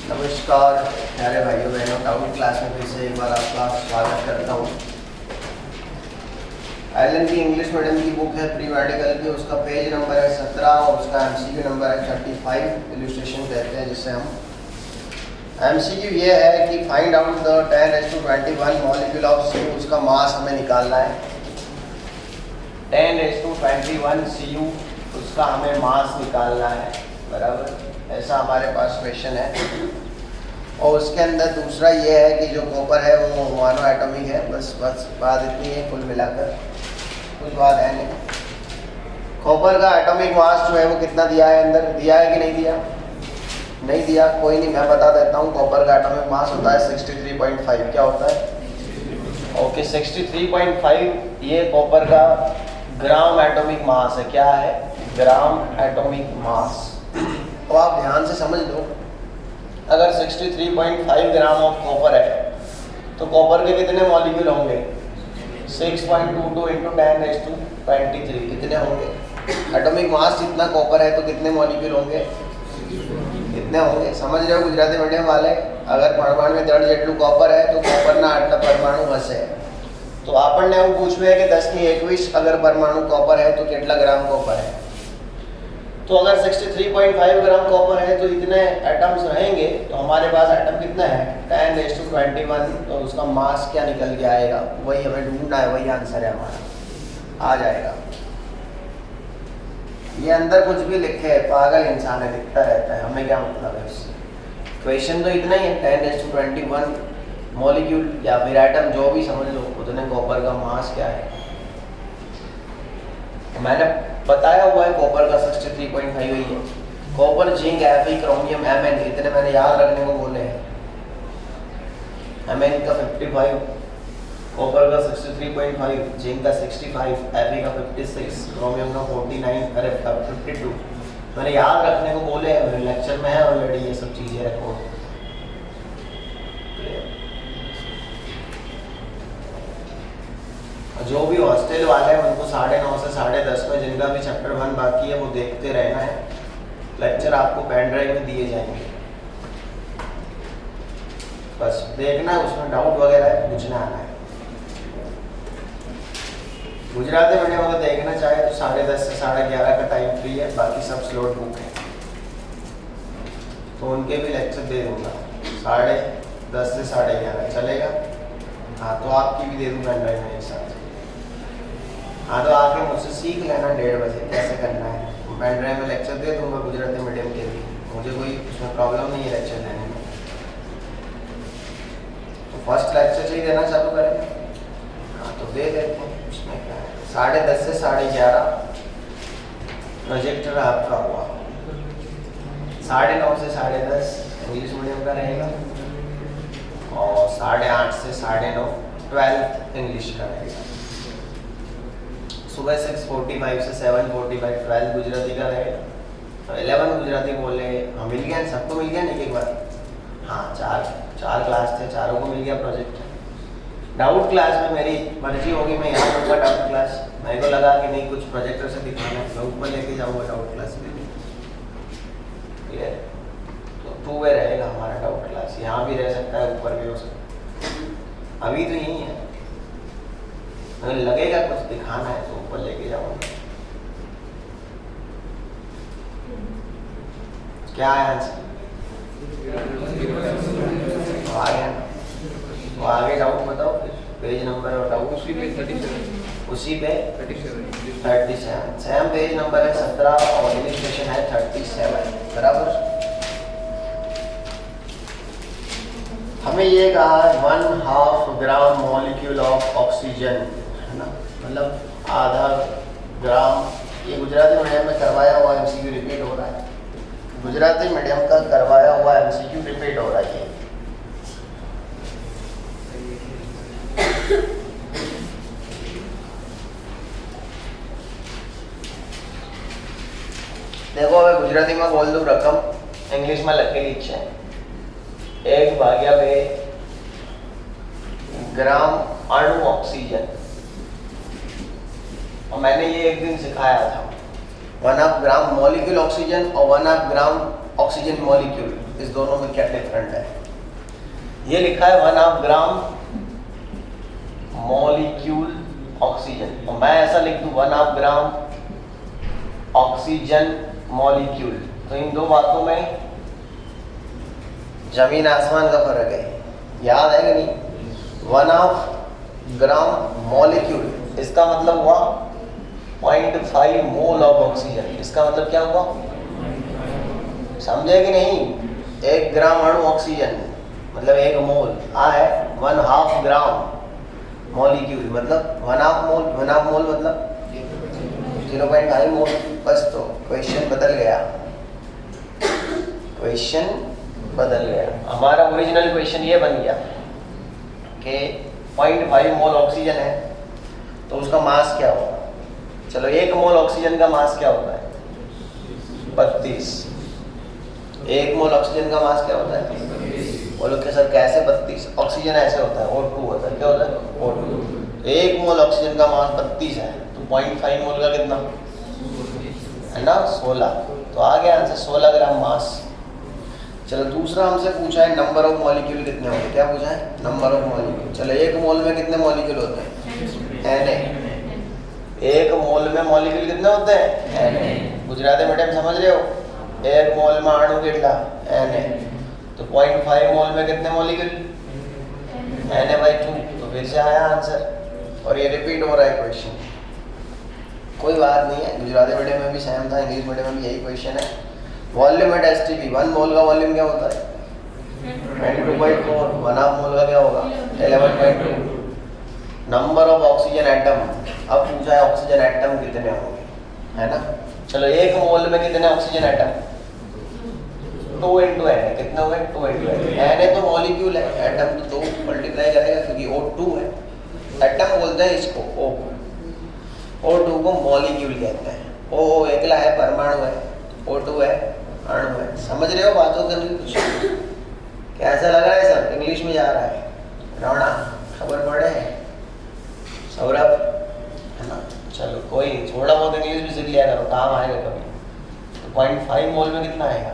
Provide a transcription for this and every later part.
नमस्कार प्यारे भाइयों बहनों, टाउन क्लास में फिर से एक बार आपका स्वागत करता हूँ। एलन की इंग्लिश मीडियम की बुक है प्री मेडिकल की, उसका पेज नंबर है 17 और उसका एमसीक्यू नंबर है 35। इलस्ट्रेशन कहते हैं जिससे हम एमसीक्यू ये है कि find out the 10⁻21 molecule of Cu, उसका मास हमें निकालना है। 10⁻21 Cu उसका हमें मास निकालना है, बराबर। ऐसा हमारे पास क्वेश्चन है। और उसके अंदर दूसरा ये है कि जो कॉपर है वो मोनो एटॉमिक है। बस बात इतनी है, कुल मिलाकर कुछ बात है नहीं। कॉपर का एटॉमिक मास जो है वो कितना दिया है, अंदर दिया है कि नहीं दिया? नहीं दिया, कोई नहीं, मैं बता देता हूँ। कॉपर का एटॉमिक मास होता है 63.5। क्या होता है? ओके, 63.5 ये कॉपर का ग्राम एटॉमिक मास है। क्या है? Gram atomic mass. तो आप ध्यान से समझ लो, अगर 63.5 ग्राम ऑफ कॉपर है तो कॉपर के कितने मॉलिक्यूल होंगे? 6.22 × 10⁻23 कितने होंगे? एटॉमिक मास जितना कॉपर है तो कितने मॉलिक्यूल होंगे? कितने होंगे? समझ रहे हो गुजराती मीडियम वाले? अगर परमाणु में 10 જેટલું कॉपर है तो कॉपर ना आटला परमाणु हशे। तो આપણને એવું પૂછવું है कि 10⁻21 अगर परमाणु कॉपर है तो कितना ग्राम कॉपर है? तो अगर 63.5 ग्राम कॉपर है तो इतने एटम्स रहेंगे, तो हमारे पास एटम कितना है? 10⁻21। तो उसका मास क्या निकल के आएगा, वही हमें ढूंढना है, वही आंसर है हमारा, आ जाएगा। ये अंदर कुछ भी लिखे है, पागल इंसान है, लिखता रहता है, हमें क्या मतलब है उससे। क्वेश्चन तो इतना ही है, 10⁻21 मॉलिक्यूल या फिर एटम जो भी समझ लो, उतने कॉपर का मास क्या है। मैंने बताया हुआ है कॉपर का 63.5 ही है। Copper, zinc, Fe, chromium, Mn इतने मैंने याद रखने को बोले हैं। Mn का 55, कॉपर का 63.5, जिंक का 65, Fe का 56, क्रोमियम का 49, अरे 52 मैंने याद रखने को बोले हैं। मेरे लेक्चर में है ऑलरेडी ये सब चीजें रिकॉर्ड। जो भी हॉस्टल वाले हैं उनको 9:30 से 10:30 में, जिनका भी चैप्टर 1 बाकी है वो देखते रहना है। लेक्चर आपको पेन ड्राइव में दिए जाएंगे, बस देखना है, उसमें डाउट वगैरह है पूछना आना है। गुजराती मीडियम अगर देखना चाहे तो 10:30 से 11:30 का टाइम फ्री है, बाकी सब स्लॉट बुक है, तो उनके भी लेक्चर दे दूंगा। 10:30 से 11:30 चलेगा। हाँ, तो आपकी भी दे दूंगा पेन ड्राइव में एक साथ। हाँ, तो आके मुझसे सीख लेना 1:30 बजे कैसे करना है। पेन ड्राइव में लेक्चर दे दूंगा गुजराती मीडियम के भी, मुझे कोई उसमें प्रॉब्लम नहीं है लेक्चर लेने में। तो फर्स्ट लेक्चर से ही देना चालू करें। हाँ, तो दे देते हैं, उसमें क्या है। 10:30 से 11:30 प्रोजेक्टर आपका हुआ। 9:30 से 10:30 इंग्लिश मीडियम का रहेगा, और 8:30 से 9:30 12th इंग्लिश का रहेगा। सुबह 6:45 से 7:45 12th गुजराती का रहेगा। 11 गुजराती बोले। हाँ, मिल गया सबको, मिल गया नहीं एक बार? हाँ, चार क्लास थे, चारों को मिल गया प्रोजेक्ट। डाउट क्लास में मेरी मर्जी होगी, मैं यहाँ दूंगा डाउट क्लास। मेरे को लगा कि नहीं, कुछ प्रोजेक्टर से दिखाना है, मैं ऊपर लेके जाऊँगा डाउट क्लास में। क्लियर? तो 2 वे रहेगा हमारा डाउट क्लास, यहाँ भी रह सकता है, ऊपर भी हो सकता है। अभी तो यही है, अगर लगेगा कुछ दिखाना है तो ऊपर लेके जाऊंगा। क्या है आंसर? तो आ गया। तो आगे डाउट बताओ फिर, पेज नंबर और डाउट। उसी पे 37 सेम पेज नंबर है 17 और इलस्ट्रेशन है 37, बराबर। हमें ये कहा है 1/2 ग्राम मॉलिक्यूल ऑफ ऑक्सीजन, है ना, मतलब आधा ग्राम। ये गुजराती मीडियम में करवाया हुआ एमसीक्यू रिपीट हो रहा है। गुजराती मीडियम का करवाया हुआ एमसीक्यू रिपीट हो रहा है। देखो, હવે ગુજરાતીમાં બોલ દઉં રકમ, ઇંગ્લિશમાં લખેલી છે 1/2 ग्राम अणु ऑक्सीजन। और मैंने ये एक दिन सिखाया था, 1/2 ग्राम मॉलिक्यूल ऑक्सीजन और 1/2 ग्राम ऑक्सीजन मॉलिक्यूल, इस दोनों में क्या डिफरेंट है? ये लिखा है 1/2 ग्राम मॉलिक्यूल ऑक्सीजन, और मैं ऐसा लिख दूं 1/2 ग्राम ऑक्सीजन मॉलिक्यूल, तो इन दो बातों में जमीन आसमान का फर्क है, याद है कि नहीं? 1/2 ग्राम मॉलिक्यूल, इसका मतलब हुआ 0.5 मोल ऑफ ऑक्सीजन। इसका मतलब क्या हुआ, समझे कि नहीं? 1 ग्राम अणु ऑक्सीजन मतलब 1 मोल, आ है 1/2 ग्राम मॉलिक्यूल मतलब 1/2 मोल, 1/2 मोल मतलब 0.5 मोल। बस तो क्वेश्चन बदल गया, क्वेश्चन बदल गया। हमारा ओरिजिनल क्वेश्चन ये बन गया कि 0.5 मोल ऑक्सीजन है तो उसका मास क्या होगा? चलो 1 मोल ऑक्सीजन का मास क्या होता है? 32। 1 मोल ऑक्सीजन का मास क्या होता है? बोलो कि सर कैसे 32? ऑक्सीजन ऐसे होता है, O2 होता है। क्या होता है? O2। 1 मोल ऑक्सीजन का मास 32 है तो 0.5 मोल का कितना है ना? 16। तो आ गया आंसर 16 ग्राम मास। चलो दूसरा हमसे पूछा है नंबर ऑफ मॉलिक्यूल कितने होंगे? क्या पूछा है? Number of molecule. चलो 1 मोल में कितने मॉलिक्यूल होते हैं? Na। 1 मोल में मॉलिक्यूल कितने होते हैं? Na। गुजराती मीडियम समझ रहे हो? 1 मोल में अणु कितना? Na। तो 0.5 मोल में कितने मॉलिक्यूल? Na/2। तो फिर से आया आंसर, और ये रिपीट हो रहा है क्वेश्चन। कोई बात नहीं है, गुजराती मीडियम में भी सेम था, इंग्लिश मीडियम में भी यही क्वेश्चन है। वॉल्यूम एट STP, 1 मोल का वॉल्यूम क्या होता है? 22/4। 1/2 मोल का क्या होगा? 11/2। नंबर ऑफ ऑक्सीजन एटम, अब पूछा है ऑक्सीजन एटम कितने होंगे, है ना? चलो 1 मोल में कितने ऑक्सीजन एटम? 2 × Na। कितने हो गए? 2 × Na। Na तो मॉलिक्यूल है, एटम तो 2 मल्टीप्लाई करेगा क्योंकि O2 है। एटम बोलते हैं इसको, O2 को मॉलिक्यूल कहते हैं। O एकला है, परमाणु है, O2 है, अणु है। समझ रहे हो बातों के लिए? कुछ कैसा लग रहा है सर? इंग्लिश में जा रहा है। राणा खबर पड़े? सौरभ, है ना? चलो कोई थोड़ा बहुत इंग्लिश भी सीख लिया करो, काम आएगा कभी। तो 0.5 मोल में कितना आएगा?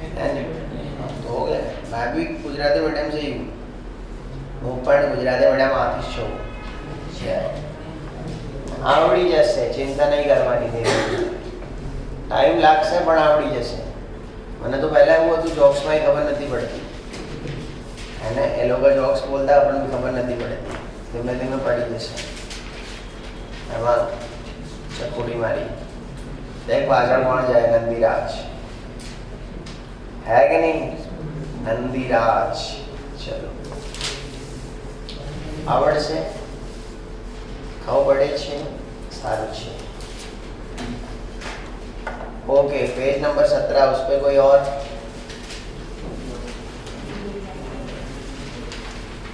तो हो गया। मैं भी गुजराती मीडियम से ही हूँ, गुजराती मीडियम आती छो आवड़ी जैसे, चिंता नहीं करवानी थी, टाइम लागशे पण आवड़ी जैसे। मैंने तो पहले वो तो जोक्स में खबर नहीं पड़ती है ना, ये लोग जोक्स बोलता अपन भी खबर नहीं पड़ती, धीमे धीमे पड़ी जैसे। चकोड़ी मारी देख पाछड़ कौन जाए? नंदीराज है कि नहीं? नंदीराज। चलो आवड़ से खाओ पड़े छे, सारू छे। ओके, पेज नंबर 17, उस पे कोई और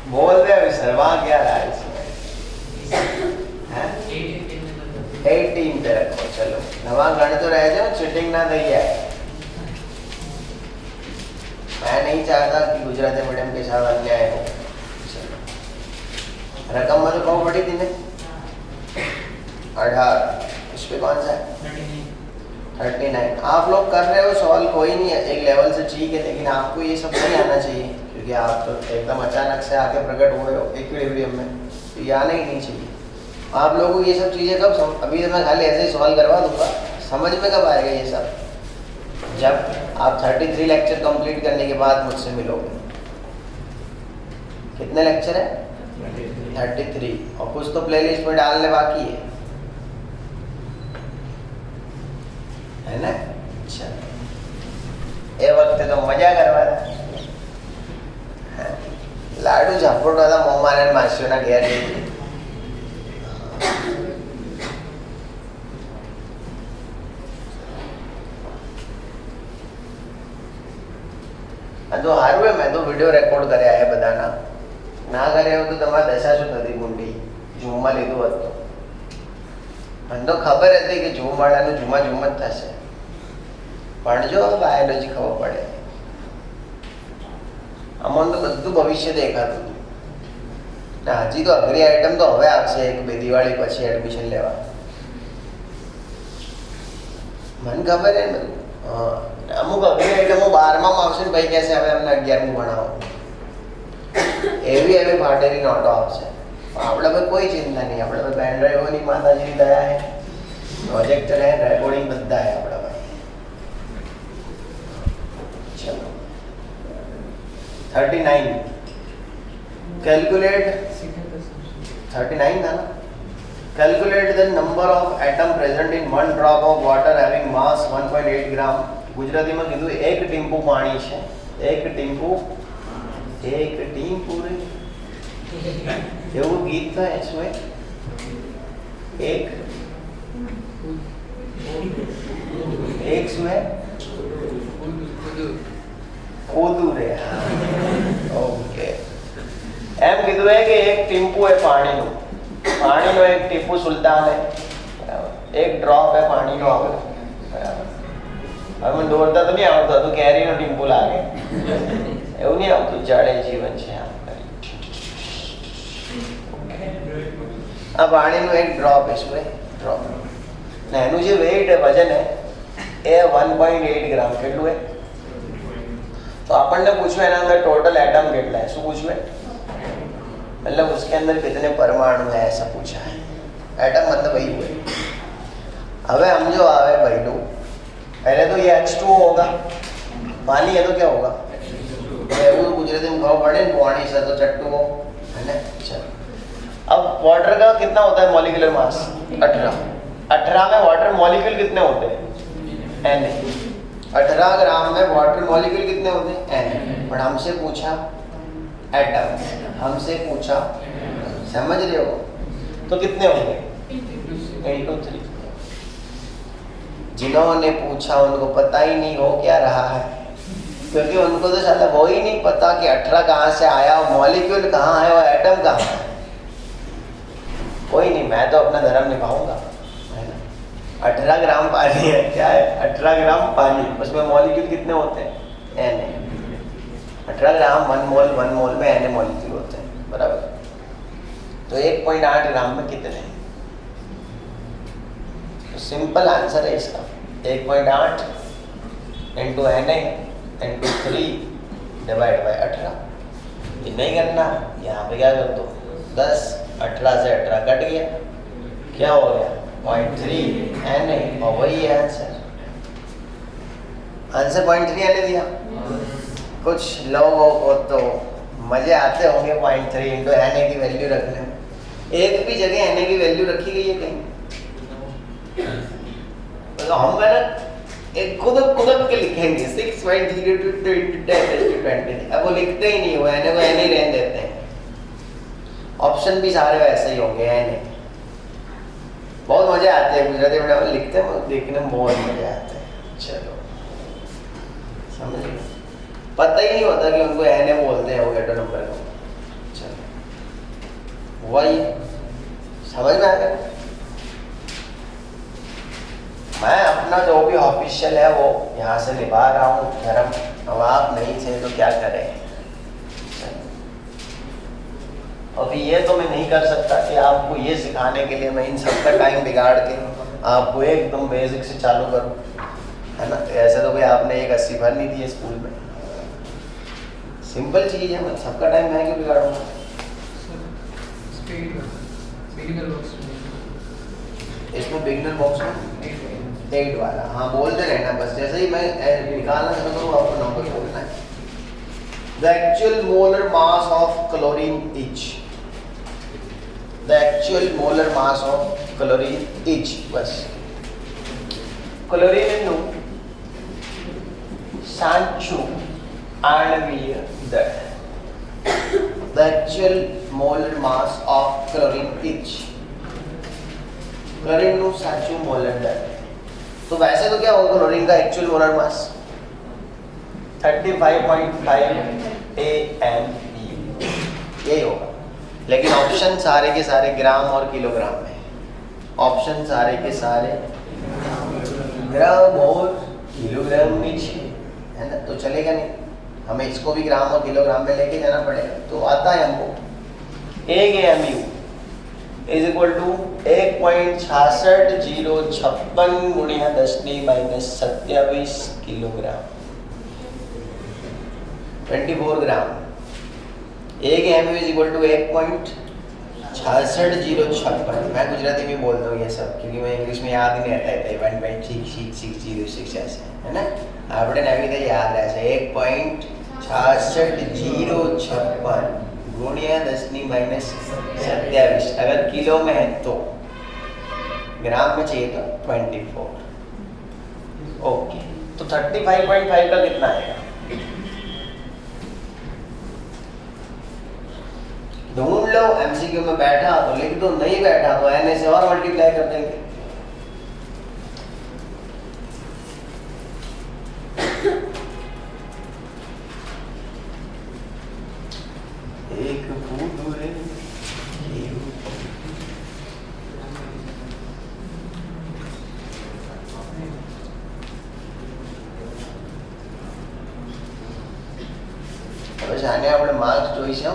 बोल दे अभी सर, वहां क्या रहा है इसमें? 18 पे रखो। चलो नवा गण तो रह जाओ, चीटिंग ना दी है। मैं नहीं चाहता कि गुजराती मीडियम के साथ अन्याय हो। चलो रकम में तो कौन पड़ी थी ने? 18। इस पे कौन सा है? 39। आप लोग कर रहे हो सॉल्व, कोई नहीं है, एक लेवल से ठीक है, लेकिन आपको ये सब नहीं आना चाहिए क्योंकि आप तो एकदम अचानक से आके प्रकट हुए हो इक्विलिब्रियम में, तो ये आना ही नहीं चाहिए। आप लोगों को ये सब चीज़ें कब अभी तो मैं खाली ऐसे ही सॉल्व करवा दूंगा, समझ में कब आएगा ये सब? जब आप 33 लेक्चर कंप्लीट करने के बाद मुझसे मिलोगे। कितने लेक्चर है? 33, और कुछ तो प्लेलिस्ट में डालने बाकी है ना? अच्छा, ये वक्त तो मजा करवा लाडू झापट वाला मोमाने मास्यो ना घेर जो हारू है, मैं तो वीडियो रेकॉर्ड કર્યા है બધાના, ના કર્યા હોય તો તમારે દશા શું થતી ગુંડી ઝૂમમાં લીધું હોત તો? મને તો ખબર હતી કે ઝૂમ વાળાનું ઝૂમા ઝૂમ જ થશે, પણ જો બાયોલોજી ખબર પડે, આમાં તો બધું ભવિષ્ય દેખાતું હતું ને હજી તો અઘરી આઈટમ તો હવે આવશે, 1-2 દિવાળી પછી એડમિશન લેવા, મને ખબર હે ને અમુક અઘરી એટલે હું 12માં આવશે ને ભાઈ કહેશે હવે અમને 11મું ભણાવો, એવી એવી ફાટેલી નોટો આવશે. આપણે ભાઈ કોઈ ચિંતા નહીં, આપણે ભાઈ પેન ડ્રાઈવોની માતાજીની દયા હે, પ્રોજેક્ટર હે, રેકોર્ડિંગ બધા હે આપણા ભાઈ. ચલો 39 કેલ્ક્યુલેટ 39 था ना. Calculate the number of atom present in one drop of water having mass 1.8 gram. ગુજરાતીમાં કીધું એક ટીમ્પુ પાણી છે, એક ટીમ્પુ રે એવું ગીત તો છે, એક શું હે ખોદું રે. ઓકે, એમ કીધું હે કે એક ટીમ્પુ है પાણીનું, પાણીનો એક ટીપુ સુલતાન है, એક ડ્રોપ है પાણીનો આવે. બરાબર, હવે મને દોરતા તો નહીં આવડતું હતું, કેરીનો ટીમ્પુ લાગે એવું નહીં આવતું, જડે જીવન છે આમ કરી. આ પાણીનું એક ડ્રોપ है, શું है ડ્રોપ, ને એનું જે વેઇટ વજન है એ 1.8 ગ્રામ કેટલું है. तो આપણને પૂછ્યું એના અંદર टोटल एटम કેટલા है, શું પૂછ્યું है मतलब उसके अंदर कितने परमाणु है ऐसा पूछा है. एटम मतलब वही हुए. अबे हम जो आवे पहलू पहले तो ये H2O होगा, पानी है तो क्या होगा, वो गुजराती में भाव पढ़े पानी से तो चट्टू हो है ना. चलो, अब वाटर का कितना होता है मॉलिक्यूलर मास 18 में वाटर मॉलिक्यूल कितने होते हैं n. 18 ग्राम में वाटर मॉलिक्यूल कितने होते हैं n. पर हमसे पूछा एटम, हमसे पूछा, समझ रहे हो, तो कितने होंगे 8 जिन्होंने पूछा उनको पता ही नहीं हो क्या रहा है, क्योंकि उनको तो साला वो ही नहीं पता कि 18 कहाँ से आया, मॉलिक्यूल कहाँ है और एटम कहाँ है. कोई नहीं, मैं तो अपना धर्म निभाऊंगा है ना. 18 ग्राम पानी है, क्या है 18 ग्राम पानी, उसमें मॉलिक्यूल कितने होते हैं n है. 18 ग्राम 1 मोल में n मॉलिक्यूल होते हैं. बराबर, तो 1.8 ग्राम में कितने हैं. तो सिंपल आंसर है इसका 1.8 into n into 3 divide by 18. ये नहीं करना, यहाँ पे क्या कर दो 10, 18 से 18 कट गया, क्या हो गया 0.3 n, और वही है आंसर. आंसर 0.3 n दिया. कुछ लोगों को तो मजे आते होंगे 0.3 इंटू एन की वैल्यू रखने में. एक भी जगह एन की वैल्यू रखी गई है कहीं, तो हम ना एक खुद के लिखेंगे 6.02 अब वो लिखते ही नहीं हो, एन को एन ही रहने देते हैं. ऑप्शन भी सारे वैसे ही होंगे एन. बहुत मजे आते हैं गुजराती मीडियम में लिखते हैं, देखने में बहुत मजे आते हैं. चलो समझ गए, पता ही नहीं होता कि उनको एन बोलते हैं वो एटो नंबर को. चलो वही समझ में आ गया. मैं अपना जो भी ऑफिशियल है वो यहाँ से निभा रहा हूँ धर्म. अब आप नहीं थे तो क्या करें. अभी ये तो मैं नहीं कर सकता कि आपको ये सिखाने के लिए मैं इन सब का टाइम बिगाड़ के आपको एकदम बेसिक से चालू करूँ, है ना. ऐसे तो भाई आपने एक 80 भर नहीं दिए स्कूल में. सिंपल चीज है, मैं सबका टाइम मैं क्यों बिगाड़ूंगा. इसमें बिगिनर बॉक्स में 8 वाला, हाँ बोलते रहना बस, जैसे ही मैं निकालना शुरू करूँ आपको नंबर बोलना है. The actual molar mass of chlorine each, the actual molar mass of chlorine each, बस क्लोरीन सांचु आणवीय दर. The actual molar mass of chlorine each. Chlorine નું સાચું મોલર દર. तो वैसे तो क्या होगा क्लोरीन का एक्चुअल मोलर मास 35.5 AMU यही होगा. लेकिन ऑप्शन सारे के सारे ग्राम और किलोग्राम में, ऑप्शन सारे के सारे ग्राम और किलोग्राम में है ना. तो चलेगा नहीं, हमें इसको भी ग्राम और किलोग्राम में लेके जाना पड़ेगा. तो आता है हमको 1 AMU इज इक्वल टू 1.6606 गुणिया 10⁻27 kilogram, 24 gram. 1 MU is equal to 1.6606। मैं गुजराती में बोलता हूँ ये सब क्योंकि मैं इंग्लिश में याद ही नहीं रहता है। 1.6606 ऐसे है ना, आपने नवी तो याद रहता है। 1.6606 गुणिया 10⁻27। अगर किलो में है तो, ग्राम में चाहिए तो 24। ओके, तो 35.5 का कितना आएगा? ढूंढ लो। एमसीक्यू में बैठा तो लिख दो, नहीं बैठा तो एन से और मल्टीप्लाई कर देंगे। एक फूल जाने આપણે માર્ક્સ જોઈ છે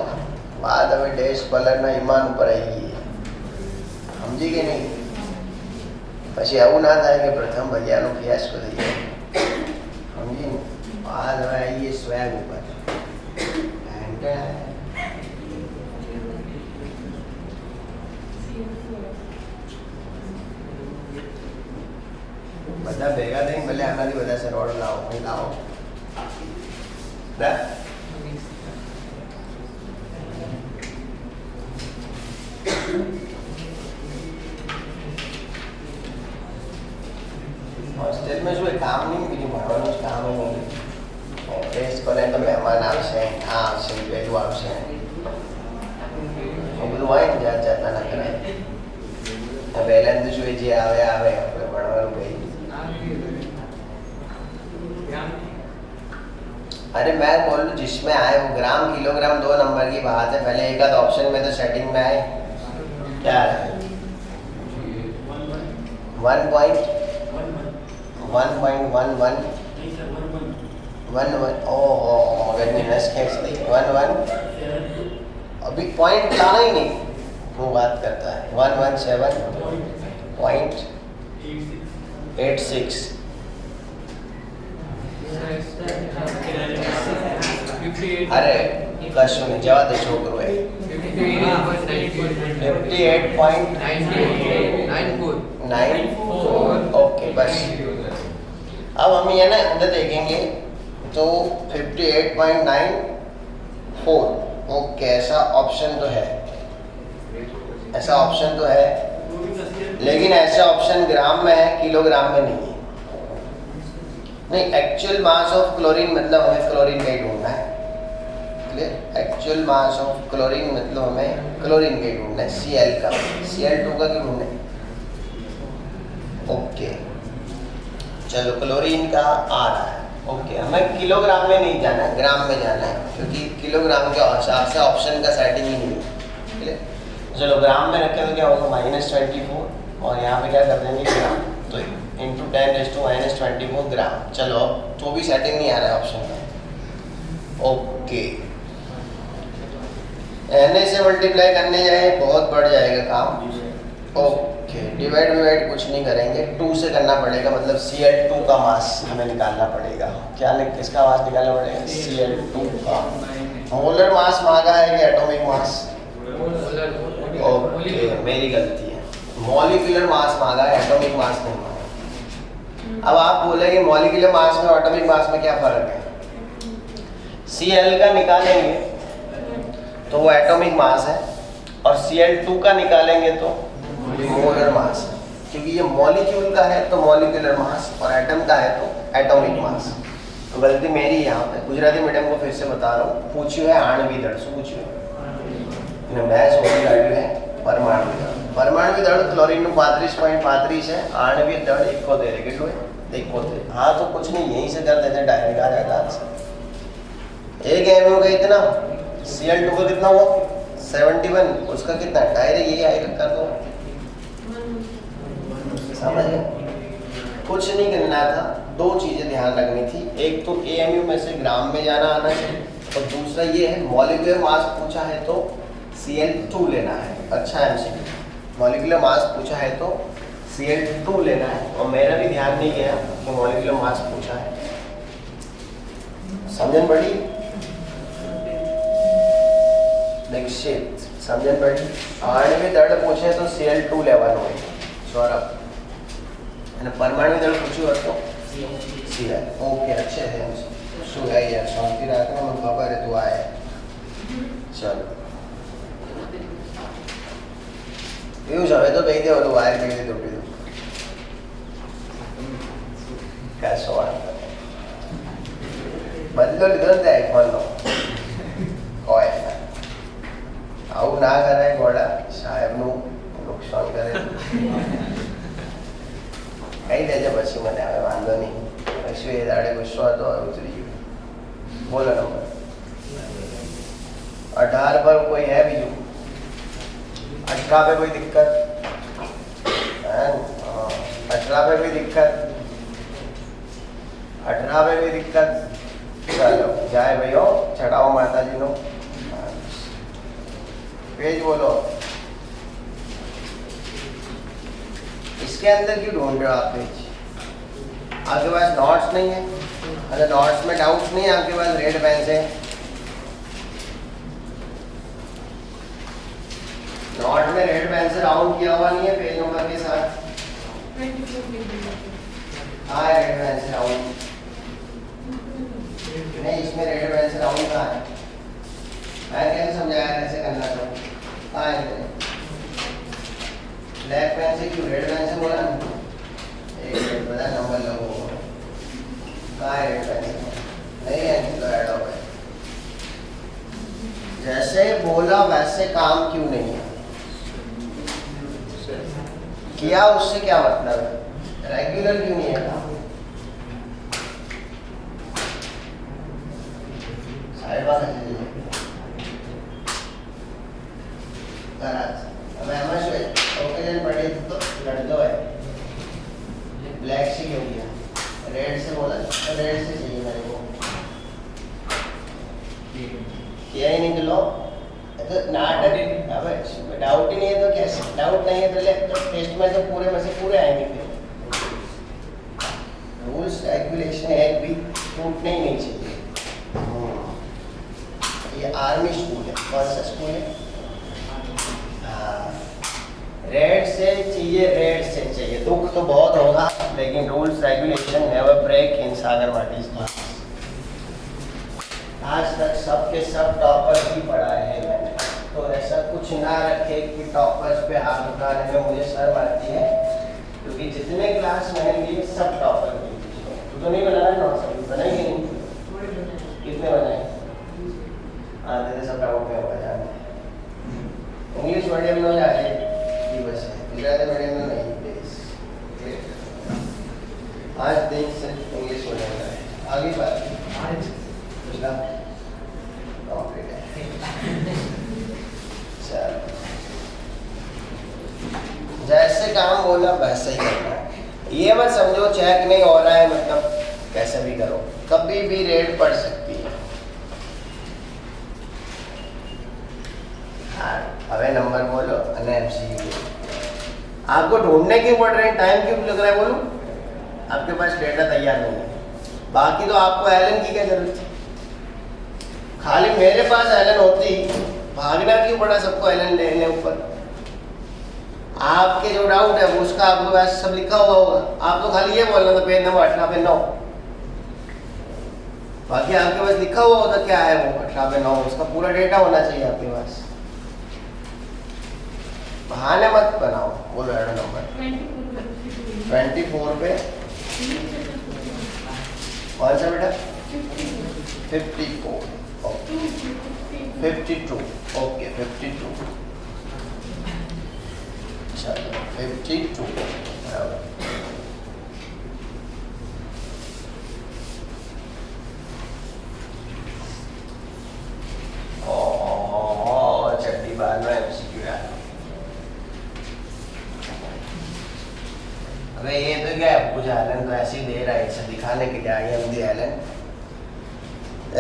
બાદ હવે ડેશ કલરના ઈમાન ઉપર આવી ગઈ સમજી કે નહીં? પછી આવું ના થાય કે પ્રથમ ભલિયાનો ફિયાસ્કો થઈ જાય સમજી ને? બાદ હવે આવીએ સ્વેગ ઉપર। બધા ભેગા થઈને ભલે આનાથી બધા સરવાળો લાવો, કંઈ લાવો ના? હોસ્ટેલ में શું કામ નહીં, બીજું ભણવાનું જ કામ નહીં। ટેસ્ટ કરે તો મહેમાન આવશે, આ આવશે, પેલું આવશે, બધું હોય ને જાત જાતના ના કરાય। પહેલા તો શું જે આવે આવે, આપણે ભણવાનું કઈ। अरे मैं बोल लूँ जिसमें आए वो ग्राम किलोग्राम 2 नंबर की बात है। पहले एक आध ऑप्शन में तो सेटिंग में आए क्या है 1.11 ओहो गजनीनस कैसे 11 अभी पॉइंट लाना ही नहीं, वो बात करता है 117.86। अरे कशु नहीं जवा तो छोकरो है 58.94। ओके बस। अब हम ये ना अंदर देखेंगे तो 58.94। ओके, ऐसा ऑप्शन तो है, ऐसा ऑप्शन तो है, लेकिन ऐसा ऑप्शन ग्राम में है, किलोग्राम में नहीं है। नहीं, एक्चुअल मास ऑफ क्लोरीन मतलब हमें क्लोरीन का ही ढूंढना है। Clear? Actual mass of chlorine मतलब हमें क्लोरीन का ही ढूंढना है, Cl का। Cl2 का क्यों ढूंढना है? ओके चलो, क्लोरीन का आ रहा है। ओके, हमें किलोग्राम में नहीं जाना है, ग्राम में जाना है, क्योंकि किलोग्राम के हिसाब से ऑप्शन का सेटिंग ही नहीं है। क्लियर? चलो ग्राम में रखें तो क्या होगा -24 और यहाँ पे क्या कर देंगे ग्राम, तो इंटू 10⁻24 ग्राम। चलो अब तो भी सेटिंग नहीं आ रहा है ऑप्शन का। ओके, एन से मल्टीप्लाई करने जाए बहुत बढ़ जाएगा काम। ओके, डिवाइड कुछ नहीं करेंगे, 2 से करना पड़ेगा, मतलब Cl2 का मास हमें निकालना पड़ेगा। क्या किसका मास निकालना पड़ेगा? Cl2 का। मोलर मास मांगा है कि एटॉमिक मास? ओके, मेरी गलती है, मॉलिक्यूलर मास मांगा है, एटॉमिक मास नहीं मांगा। अब आप बोलेंगे मॉलिक्यूलर मास में और एटॉमिक मास में क्या फर्क है? Cl का निकालेंगे तो वो एटॉमिक मास है, और Cl2 का निकालेंगे तो मोलर मास है। क्योंकि ये मॉलिक्यूल का है तो मॉलिक्यूलर मास, और एटम का है तो एटॉमिक मास। तो गलती मेरी यहाँ पे। गुजराती मीडियम को फिर से बता रहा हूँ, पूछ्यो है आणवी दળ। શું પૂછ્યું? मैं सोनी काढ્યું है परमाणु दળ। परमाणु दળ क्लोरीन 35.35 है, आणविक दળ 71 है। કેટલું है? 71। हाँ तो कुछ नहीं, यहीं से कर देते हैं, डायरेक्ट आ जाएगा आंसर। एक एमओ का इतना, Cl2 का कितना हुआ 71, उसका कितना डायरेक्ट यही आएगा, कर दो। समझ गए? कुछ नहीं करना था, 2 चीजें ध्यान रखनी थी। एक तो एएमयू में से ग्राम में जाना आना चाहिए, और दूसरा ये है मॉलिक्यूलर मास पूछा है तो Cl2 लेना है। अच्छा एमसीक्यू, मॉलिक्यूलर मास पूछा है तो Cl2 लेना है, और मेरा भी ध्यान नहीं गया कि मॉलिक्यूलर मास पूछा है। समझन पड़ी? दीक्षित समझन पड़ी? आणविक दળ पूछे तो Cl2 લેવાનો હોય। સૌરભ અને પરમાણુ દળ પૂછ્યું હતું Cl। ઓકે अच्छे है। શું है यार, शांति રાખો, મને ખબર है तू आए। चलो એવું જ હવે તો કહી દે, ઓલું વાયર કહી દે તૂટી દઉં કશો વાંધો નહીં। બદલો લીધો ને આઈફોનનો, હોય આવું ના કરાય ગોળા, સાહેબનું નુકસાન કરે। કહી દેજે પછી મને, હવે વાંધો નહીં, પછી એ દાડે ગુસ્સો હતો હવે ઉતરી ગયો। બોલો નંબર 18 पर कोई है बीजू? 18 पे कोई दिक्कत है? 18 पे कोई दिक्कत? 18 पे कोई दिक्कत? चलो जाए भैया, चढ़ाओ माता जी नो पेज। बोलो इसके अंदर क्यों ढूंढ रहे हो आप पेज? आपके पास नोट्स नहीं है? अगर नोट्स में डाउट्स नहीं है आपके पास, रेड पेन से नोट में रेड पेन से राउंड किया हुआ नहीं है पेज नंबर के साथ? हाँ रेड पेन से राउंड नहीं, इसमें रेड पेन से राउंड कहाँ है? मैं कैसे समझाया कैसे करना था? कहाँ है? ब्लैक पेन से क्यों, रेड पेन से बोला ना? एक मिनट बता, नंबर लगो। कहाँ है रेड पेन से? नहीं है तो ऐड हो गए। जैसे बोला वैसे काम क्यों नहीं है किया? उससे क्या मतलब है? रेगुलर क्यों नहीं है काम? साइड बात है अब एमएस है ओकेजन पढ़े तो लड़ दो है। ब्लैक से क्यों किया? रेड से बोला, रेड से चाहिए मेरे को, किया ही नहीं तो लो तो नाटक। अब डाउट ही नहीं है तो कैसे? डाउट नहीं है तो टेस्ट में तो पूरे में से पूरे आएंगे। फिर रूल्स रेगुलेशन एक भी टूटने ही नहीं चाहिए। ये आर्मी स्कूल है, कौन सा स्कूल है? हाँ, रेड से चाहिए, रेड से चाहिए। दुख तो बहुत होगा लेकिन rules regulation never break in Sagar मार्टिस क्लास। आज तक सबके सब टॉपर्स ही पढ़ाए हैं मैंने, तो ऐसा कुछ ना रखे कि टॉपर्स पे हाथ उठाने में मुझे शर्म आती है, क्योंकि जितने क्लास मैंने लिए सब टॉपर लिए। तू तो नहीं बनाना है नोट्स, बनाएंगे नहीं? कितने बनाए? हाँ तेरे सब डाउट में होगा जाने। इंग्लिश मीडियम में जाए बस है, गुजराती मीडियम में नहीं प्लीज। आज देख सिर्फ इंग्लिश मीडियम का है। आगे बात जैसे काम बोला वैसे ही करना है। ये मत समझो चेक नहीं हो रहा है मतलब कैसे भी करो, कभी भी रेड पड़ सकती है। हाँ अबे नंबर बोलो અને एमसीक्यू आपको ढूंढने क्यों पड़ रहे हैं, टाइम क्यों लग रहा है? बोलो आपके पास डेटा तैयार नहीं है, बाकी तो आपको एलन की क्या जरूरत है? खाली मेरे पास एलन होती, भागना क्यों पड़ा सबको एलन लेने ऊपर? आपके जो डाउट है उसका आपको पास सब लिखा हुआ होगा, आपको खाली ये बोलना था पेज नंबर 18 पे 9, बाकी आपके पास लिखा हुआ होता क्या है वो 18 पे 9, उसका पूरा डेटा होना चाहिए आपके पास। बहाने मत बनाओ। बोलो एडो नंबर 24 पे कौन सा बेटा? 54 ओके 52 ओके 52 चलो 52 बराबर। चट्टी बार में एमसीक्यू यार। अबे ये तो क्या है, कुछ एलन तो ऐसे ही दे रहा है, इसे दिखाने के लिए आई एम दी एलन।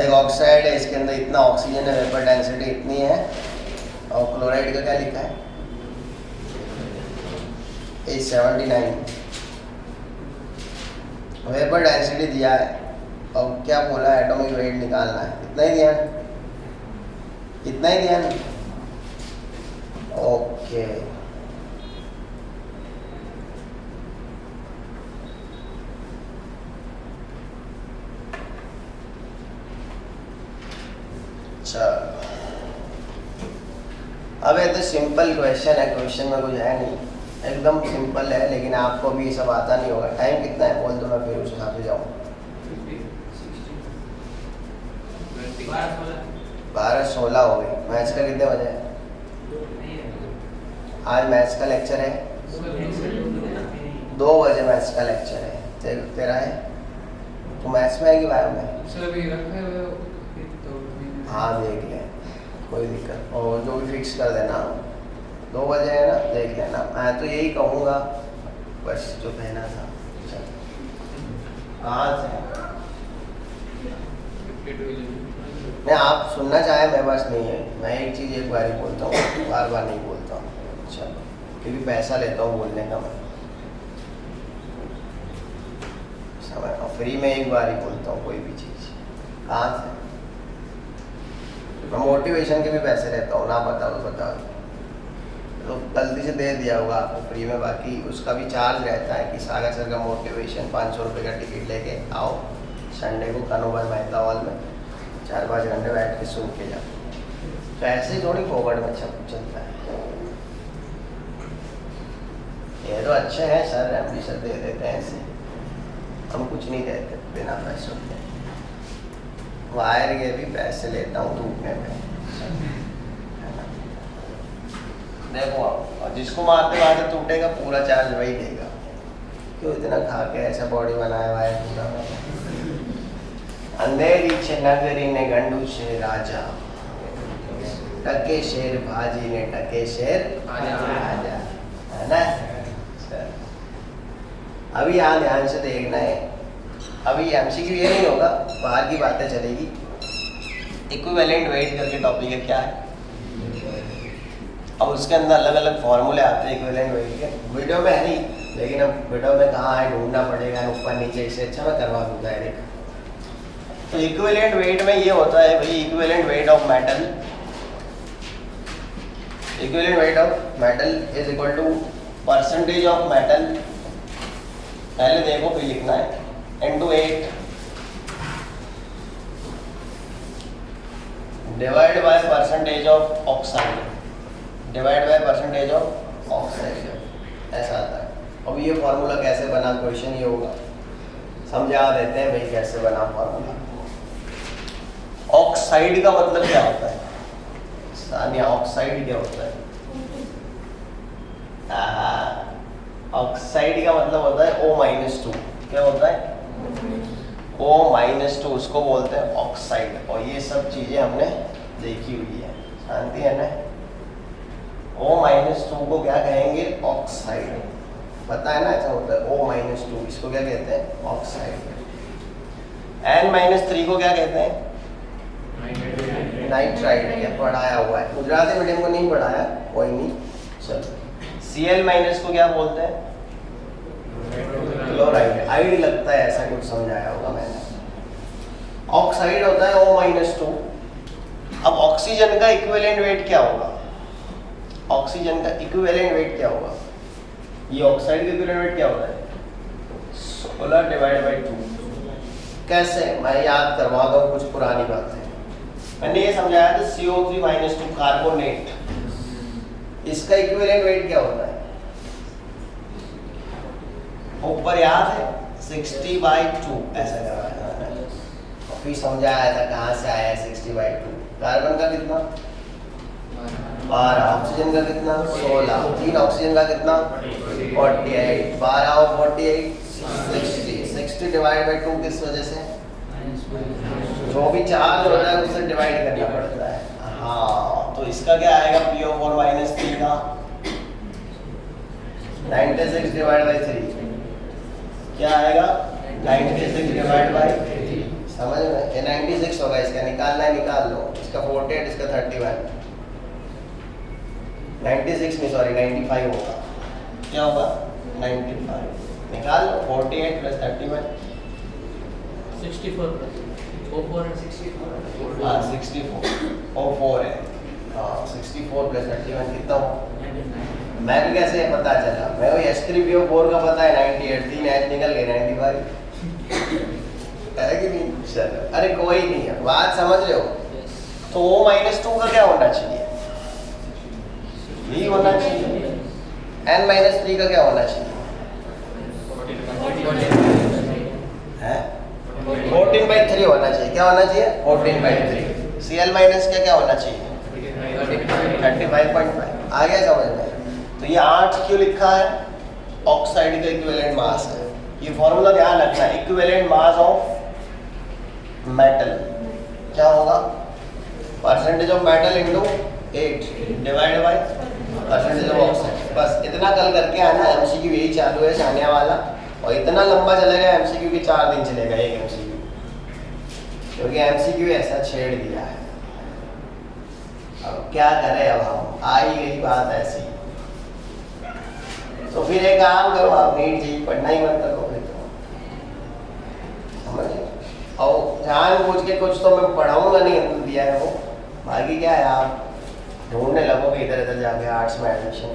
एक ऑक्साइड है, इसके अंदर इतना ऑक्सीजन है, वेपर डेंसिटी इतनी है, और क्लोराइड का क्या लिखा है? इज 79। वेपर डेंसिटी दिया है और क्या बोला है, एटॉमिक वेट निकालना है। इतना ही दिया है, इतना ही दिया है। ओके चलो, अब ये तो सिंपल क्वेश्चन है, क्वेश्चन में कुछ है नहीं, एकदम सिंपल है, लेकिन आपको भी ये सब आता नहीं होगा। टाइम कितना है बोल दो, मैं फिर उस हिसाब से जाऊँ। 12:16 हो गई। मैथ्स का कितने बजे है? आज मैथ्स का लेक्चर है 2 बजे मैथ्स का लेक्चर है। तेरा है तो मैथ्स में है कि बायो में? हाँ देख ले, कोई दिक्कत, और जो भी फिक्स कर देना। 2 बजे है ना, देख लेना। मैं तो यही कहूँगा बस, जो कहना था। चल कहाँ से नहीं, आप सुनना चाहे मेरे पास नहीं है। मैं एक चीज़ एक बार ही बोलता हूँ, बार बार नहीं बोलता हूँ। चलो, क्योंकि पैसा लेता हूँ बोलने का मैं, समझ, और फ्री में एक बार ही बोलता हूँ कोई भी चीज़। कहाँ से? मैं मोटिवेशन के भी पैसे लेता हूँ, ना बताओ बताओ तो गलती से दे दिया होगा आपको फ्री में। बाकी उसका भी चार्ज रहता है कि सागर सर का मोटिवेशन 500 रुपये का टिकट लेके आओ संडे को कनोबर मेहता हॉल में, 4-5 घंटे बैठ के सुन के जाओ। तो ऐसे ही थोड़ी फोकट में चलता है। ये तो अच्छे हैं सर, एम्बिशन दे देते हैं ऐसे, हम कुछ नहीं देते बिना पैसों के। वायर के भी पैसे लेता हूँ टूटने में, देखो आप, और जिसको मारते मारते टूटेगा पूरा चार्ज वही देगा। क्यों इतना खा के ऐसा बॉडी बनाया हुआ है पूरा। अंधेरी छे नगरी ने गंडू छे राजा, टके शेर भाजी ने टके शेर राजा, है ना। अभी यहाँ ध्यान से देखना है, अभी एमसीक्यू ये नहीं होगा, बाहर की बातें चलेगी। इक्विवेलेंट वेट करके टॉपिक है, क्या है, अब उसके अंदर अलग अलग फॉर्मूले आते हैं इक्विवेलेंट वेट के। वीडियो में है नहीं, लेकिन अब वीडियो में कहाँ है ढूंढना पड़ेगा, ऊपर नीचे, इससे अच्छा मैं करवा दूंगा डायरेक्ट। तो इक्विवेलेंट वेट में ये होता है भाई, equivalent weight of metal, equivalent weight of metal is equal to percentage of metal, पहले देखो फिर लिखना है, into 8 divided by percentage of oxide, divided by percentage of oxide, ऐसा आता है। अब ये फॉर्मूला कैसे बना, क्वेश्चन ये होगा, समझा देते हैं भाई कैसे बना फॉर्मूला। ऑक्साइड का मतलब क्या होता है सानिया, ऑक्साइड क्या होता है? ऑक्साइड का मतलब होता है O-2। क्या होता है? O-2, उसको बोलते हैं ऑक्साइड। और ये सब चीजें हमने देखी हुई है, शांति है ना। O-2 को क्या कहेंगे? ऑक्साइड। पता है ना, ऐसा होता है O-2, इसको क्या कहते हैं? ऑक्साइड। N-3 को क्या कहते हैं? नाइट्राइड। ये पढ़ाया हुआ है, गुजराती मीडियम को नहीं पढ़ाया, कोई नहीं, चलो। Cl- को क्या बोलते हैं? क्लोराइड। आइड लगता है, ऐसा कुछ समझाया होगा मैंने। ऑक्साइड होता है O-2। अब ऑक्सीजन का इक्विवेलेंट वेट क्या होगा? ऑक्सीजन का इक्विवेलेंट वेट क्या होगा? ये ऑक्साइड का इक्विवेलेंट वेट क्या होता है? 16 डिवाइड बाई 2। कैसे? मैं याद करवाता हूँ कुछ पुरानी बातें। मैंने ये समझाया था CO3-2 कार्बोनेट, इसका इक्विवेलेंट वेट क्या होता है? ऊपर याद है 60/2, ऐसा करवाया था। फिर समझाया था कहाँ से आया है 60/2। कार्बन का कितना? 12। ऑक्सीजन का कितना? 16। 3 ऑक्सीजन का कितना? 48। 12 और 48 60 डिवाइड बाई 2 किस वजह से? जो भी चार्ज होता है उससे डिवाइड करना पड़ता है। हाँ, तो इसका क्या आएगा? PO4-3 का 96 डिवाइड बाई 3 क्या आएगा? 96 डिवाइड बाई 3। समझ में? ये 96 होगा, इसका निकालना है निकाल लो। इसका 48, इसका 31, 96 नहीं सॉरी 95 होगा। क्या होगा? 95 निकाल लो। 48 प्लस 31 64 प्लस 04 and 64 हाँ 64 और 4 है हाँ 64 प्लस 31 कितना हो? 99 मैं भी कैसे पता चला? मैं वही S3PO4 का पता है 98 3 ऐड निकल गए 95 है कि नहीं? चलो अरे कोई नहीं है, बात समझ रहे हो? तो O माइनस 2 का क्या होना चाहिए? V होना चाहिए। N माइनस 3 का क्या होना चाहिए? है 14/3 होना चाहिए। क्या होना चाहिए? 14/3। Cl माइनस क्या होना चाहिए? 35.5। आ गया समझ में? तो ये 8 क्यों लिखा है? ऑक्साइड का इक्विवेलेंट मास है। ये फॉर्मूला ध्यान रखना, इक्विवेलेंट मास ऑफ मेटल क्या होगा? Percentage of metal into 8 divide by percentage of oxide. बस इतना कल करके आना। एमसीक्यू यही चालू है सानिया वाला, और इतना लंबा चलेगा एमसीक्यू की 4 दिन चलेगा एक एमसीक्यू, क्योंकि एमसीक्यू ऐसा छेड़ दिया है। अब क्या करें, अब हम आ ही गई बात ऐसी। तो फिर एक काम करो, आप नीट जी पढ़ना ही मत करो फिर तो, समझ। और जान पूछ के कुछ तो मैं पढ़ाऊंगा नहीं, हमने दिया है वो। बाकी क्या है, आप ढूंढने लगोगे इधर इधर जाके आर्ट्स में एडमिशन।